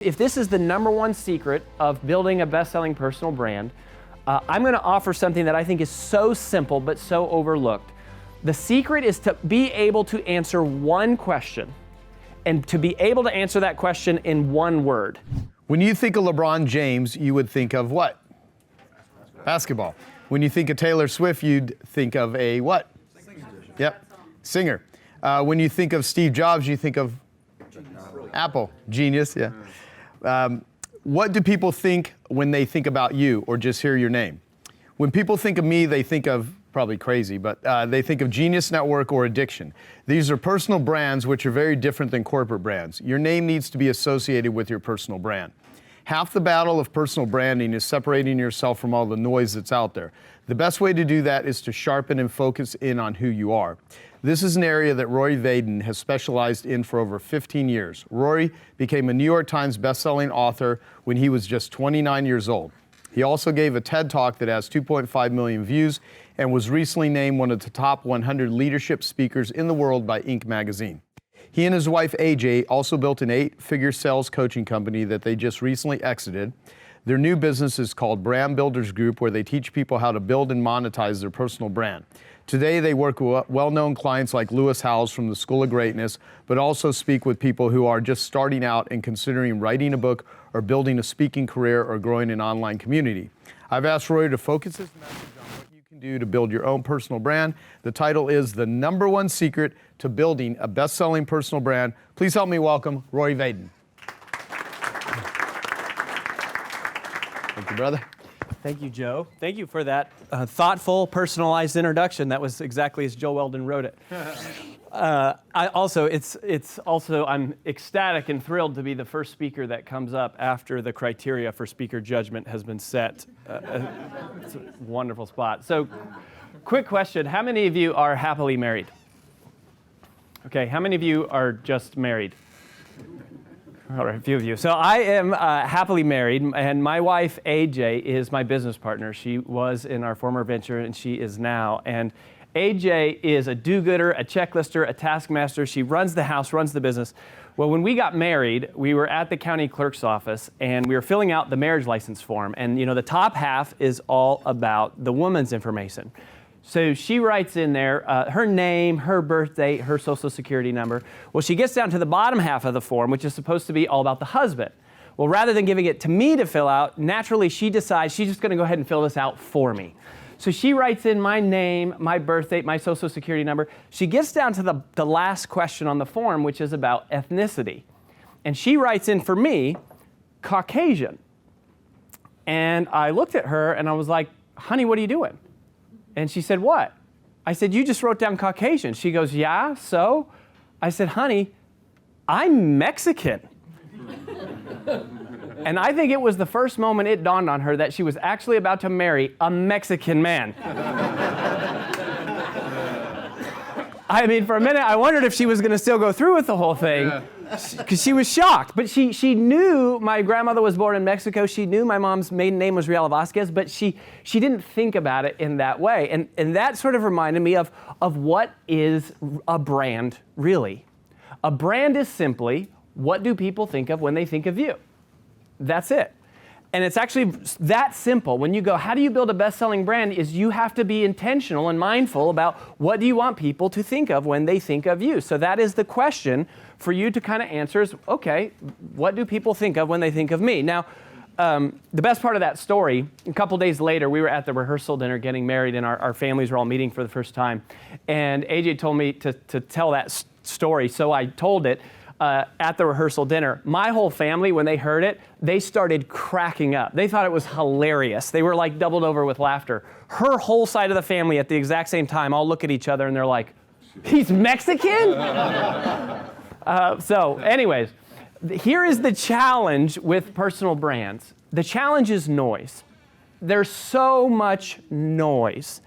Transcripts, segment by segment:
If this is the number one secret of building a best-selling personal brand, I'm going to offer something that I think is so simple but so overlooked. The secret is to be able to answer one question and to be able to answer that question in one word. When you think of LeBron James, you would think of what? Basketball. When you think of Taylor Swift, you'd think of a what? Yep, singer. When you think of Steve Jobs, you think of Apple. Genius, yeah. What do people think when they think about you or just hear your name? When people think of me, they think of probably crazy, but they think of Genius Network or Addiction. These are personal brands which are very different than corporate brands. Your name needs to be associated with your personal brand. Half the battle of personal branding is separating yourself from all the noise that's out there. The best way to do that is to sharpen and focus in on who you are. This is an area that Rory Vaden has specialized in for over 15 years. Rory became a New York Times bestselling author when he was just 29 years old. He also gave a TED Talk that has 2.5 million views and was recently named one of the top 100 leadership speakers in the world by Inc. magazine. He and his wife, AJ, also built an 8-figure sales coaching company that they just recently exited. Their new business is called Brand Builders Group, where they teach people how to build and monetize their personal brand. Today, they work with well-known clients like Lewis Howes from the School of Greatness, but also speak with people who are just starting out and considering writing a book or building a speaking career or growing an online community. I've asked Roy to focus his message on what you can do to build your own personal brand. The title is The Number One Secret to Building a Best-Selling Personal Brand. Please help me welcome Roy Vaden. Thank you, brother. Thank you, Joe. Thank you for that thoughtful, personalized introduction. That was exactly as Joe Weldon wrote it. I'm ecstatic and thrilled to be the first speaker that comes up after the criteria for speaker judgment has been set. It's a wonderful spot. So, quick question. How many of you are happily married? Okay, how many of you are just married? All right, a few of you. So I am happily married, and my wife, AJ, is my business partner. She was in our former venture, and she is now. And AJ is a do-gooder, a checklister, a taskmaster. She runs the house, runs the business. Well, when we got married, we were at the county clerk's office, and we were filling out the marriage license form. And, you know, the top half is all about the woman's information. So she writes in there her name, her birth date, her social security number. Well, she gets down to the bottom half of the form, which is supposed to be all about the husband. Well, rather than giving it to me to fill out, naturally she decides she's just going to go ahead and fill this out for me. So she writes in my name, my birth date, my social security number. She gets down to the last question on the form, which is about ethnicity. And she writes in for me, Caucasian. And I looked at her and I was like, honey, what are you doing? And she said, what? I said, you just wrote down Caucasian. She goes, yeah, so? I said, honey, I'm Mexican. And I think it was the first moment it dawned on her that she was actually about to marry a Mexican man. I mean, for a minute, I wondered if she was going to still go through with the whole thing, because she was shocked. But she knew my grandmother was born in Mexico. She knew my mom's maiden name was Real Vasquez, but she didn't think about it in that way. And that sort of reminded me of what is a brand, really. A brand is simply, what do people think of when they think of you? That's it. And it's actually that simple. When you go, how do you build a best-selling brand, is you have to be intentional and mindful about what do you want people to think of when they think of you. So that is the question for you to kind of answer is, okay, what do people think of when they think of me? Now, the best part of that story, a couple days later, we were at the rehearsal dinner getting married, and our families were all meeting for the first time. And AJ told me to tell that story, so I told it. At the rehearsal dinner. My whole family, when they heard it, they started cracking up. They thought it was hilarious. They were like doubled over with laughter. Her whole side of the family at the exact same time all look at each other and they're like, he's Mexican? So anyways, here is the challenge with personal brands. The challenge is noise. There's so much noise.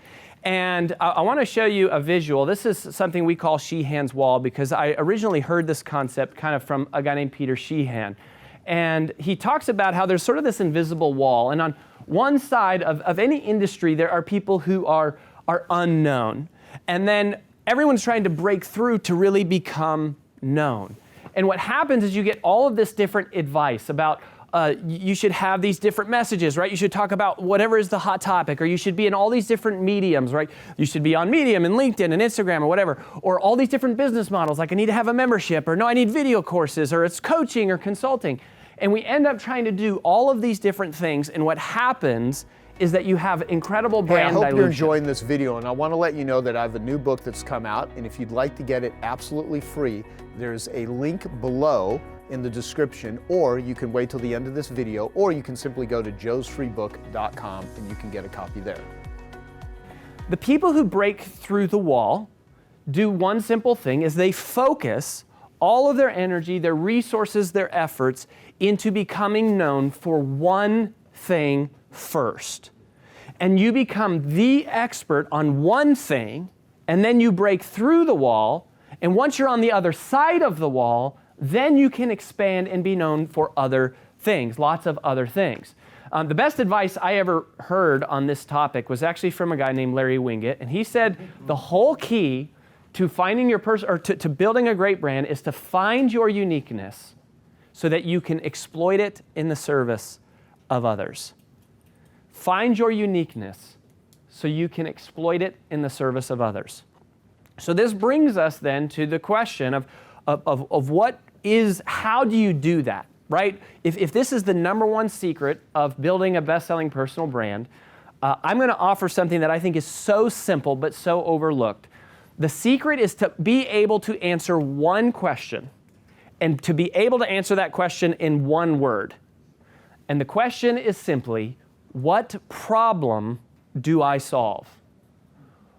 And I want to show you a visual. This is something we call Sheehan's Wall, because I originally heard this concept kind of from a guy named Peter Sheehan. And he talks about how there's sort of this invisible wall. And on one side of any industry, there are people who are unknown. And then everyone's trying to break through to really become known. And what happens is you get all of this different advice about you should have these different messages, right? You should talk about whatever is the hot topic, or you should be in all these different mediums, right? You should be on Medium and LinkedIn and Instagram or whatever, or all these different business models, like I need to have a membership, or no, I need video courses, or it's coaching or consulting. And we end up trying to do all of these different things, and what happens is that you have incredible brand I hope you're dilution. enjoying this video, and I want to let you know that I have a new book that's come out, and if you'd like to get it absolutely free, there's a link below in the description, or you can wait till the end of this video, or you can simply go to joesfreebook.com and you can get a copy there. The people who break through the wall do one simple thing, is they focus all of their energy, their resources, their efforts into becoming known for one thing first. And you become the expert on one thing, and then you break through the wall, and once you're on the other side of the wall, then you can expand and be known for other things, lots of other things. The best advice I ever heard on this topic was actually from a guy named Larry Winget, and he said the whole key to finding your person, or to building a great brand, is to find your uniqueness so that you can exploit it in the service of others. Find your uniqueness so you can exploit it in the service of others. So this brings us then to the question of how do you do that, right? If this is the number one secret of building a best-selling personal brand, I'm going to offer something that I think is so simple but so overlooked. The secret is to be able to answer one question, and to be able to answer that question in one word. And the question is simply, what problem do I solve?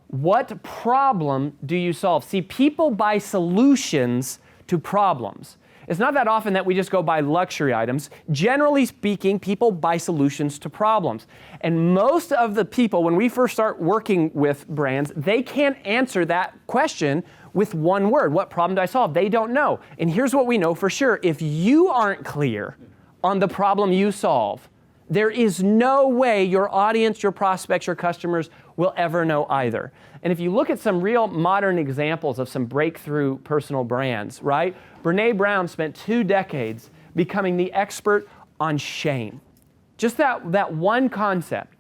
What problem do you solve? See, people buy solutions to problems. It's not that often that we just go buy luxury items. Generally speaking, people buy solutions to problems. And most of the people, when we first start working with brands, they can't answer that question with one word. What problem do I solve? They don't know. And here's what we know for sure. If you aren't clear on the problem you solve, there is no way your audience, your prospects, your customers will ever know either. And if you look at some real modern examples of some breakthrough personal brands, right? Brené Brown spent 2 decades becoming the expert on shame. Just that one concept.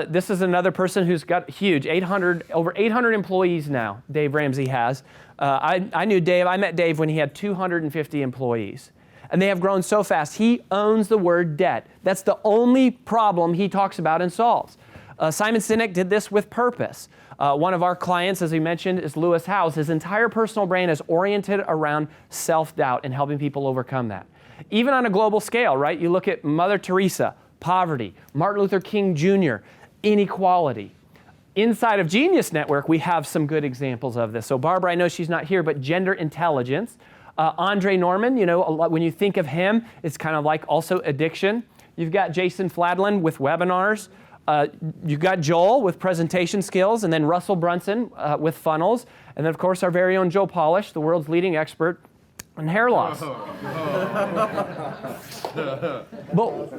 This is another person who's got huge, over 800 employees now, Dave Ramsey has. I knew Dave, I met Dave when he had 250 employees. And they have grown so fast. He owns the word debt. That's the only problem he talks about and solves. Simon Sinek did this with purpose. One of our clients, as we mentioned, is Lewis Howes. His entire personal brand is oriented around self-doubt and helping people overcome that. Even on a global scale, right? You look at Mother Teresa, poverty, Martin Luther King Jr., inequality. Inside of Genius Network, we have some good examples of this. So Barbara, I know she's not here, but gender intelligence. Andre Norman, you know, when you think of him, it's kind of like also addiction. You've got Jason Fladlin with webinars. You've got Joel with presentation skills, and then Russell Brunson with funnels. And then, of course, our very own Joe Polish, the world's leading expert on hair loss.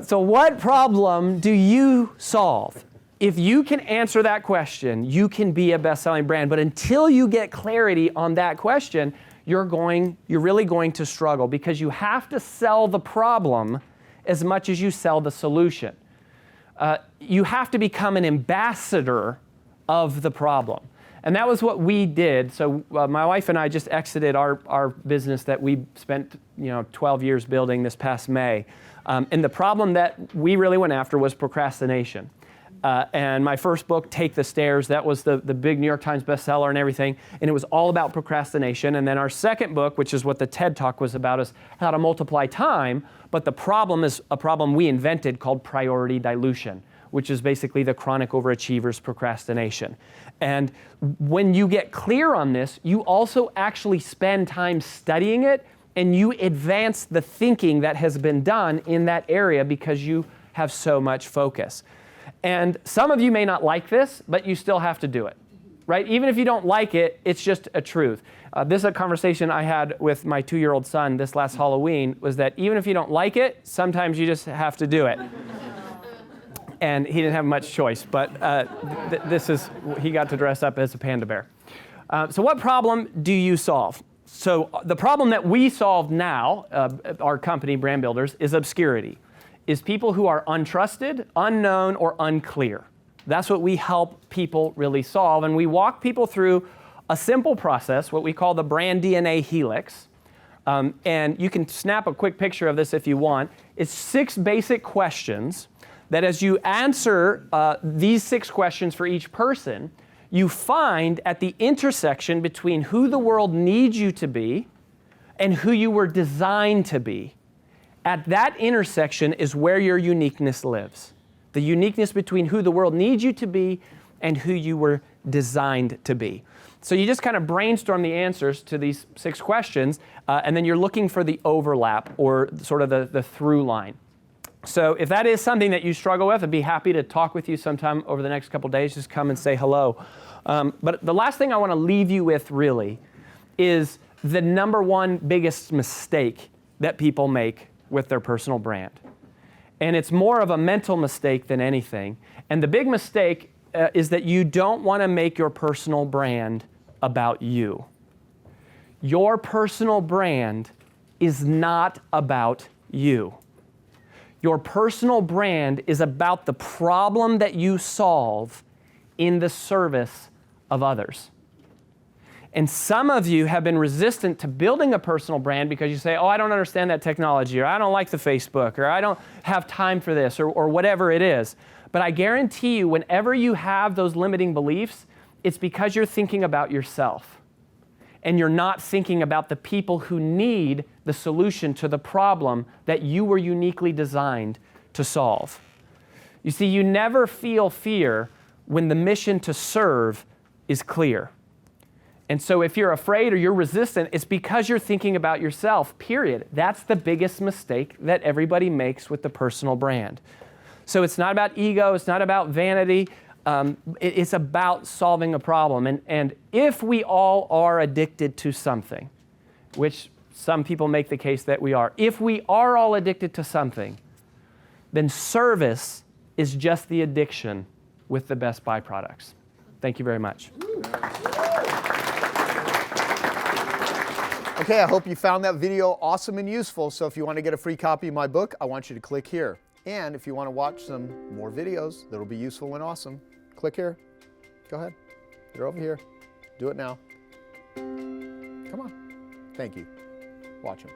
So what problem do you solve? If you can answer that question, you can be a best-selling brand. But until you get clarity on that question, you're really going to struggle, because you have to sell the problem as much as you sell the solution. You have to become an ambassador of the problem. And that was what we did. So my wife and I just exited our business that we spent 12 years building this past May. And the problem that we really went after was procrastination. And my first book, Take the Stairs, that was the big New York Times bestseller and everything. And it was all about procrastination. And then our second book, which is what the TED Talk was about, is how to multiply time. But the problem is a problem we invented called priority dilution, which is basically the chronic overachiever's procrastination. And when you get clear on this, you also actually spend time studying it, and you advance the thinking that has been done in that area because you have so much focus. And some of you may not like this, but you still have to do it, right? Even if you don't like it, it's just a truth. This is a conversation I had with my 2-year-old son this last Halloween, was that even if you don't like it, sometimes you just have to do it. And he didn't have much choice, but he got to dress up as a panda bear. So what problem do you solve? So the problem that we solve now, our company, Brand Builders, is obscurity, is people who are untrusted, unknown, or unclear. That's what we help people really solve. And we walk people through a simple process, what we call the brand DNA helix. And you can snap a quick picture of this if you want. It's 6 basic questions that as you answer these 6 questions for each person, you find at the intersection between who the world needs you to be and who you were designed to be. At that intersection is where your uniqueness lives. The uniqueness between who the world needs you to be and who you were designed to be. So you just kind of brainstorm the answers to these 6 questions, and then you're looking for the overlap or sort of the through line. So if that is something that you struggle with, I'd be happy to talk with you sometime over the next couple days. Just come and say hello. But the last thing I want to leave you with really is the number one biggest mistake that people make with their personal brand. And it's more of a mental mistake than anything. And the big mistake is that you don't want to make your personal brand about you. Your personal brand is not about you. Your personal brand is about the problem that you solve in the service of others. And some of you have been resistant to building a personal brand because you say, oh, I don't understand that technology, or I don't like the Facebook, or I don't have time for this, or whatever it is. But I guarantee you, whenever you have those limiting beliefs, it's because you're thinking about yourself. And you're not thinking about the people who need the solution to the problem that you were uniquely designed to solve. You see, you never feel fear when the mission to serve is clear. And so if you're afraid or you're resistant, it's because you're thinking about yourself, period. That's the biggest mistake that everybody makes with the personal brand. So it's not about ego, it's not about vanity, it's about solving a problem. And if we all are addicted to something, which some people make the case that we are, if we are all addicted to something, then service is just the addiction with the best byproducts. Thank you very much. Okay, I hope you found that video awesome and useful. So if you want to get a free copy of my book, I want you to click here. And if you want to watch some more videos that'll be useful and awesome, click here. Go ahead. They're over here. Do it now. Come on. Thank you. Watch them.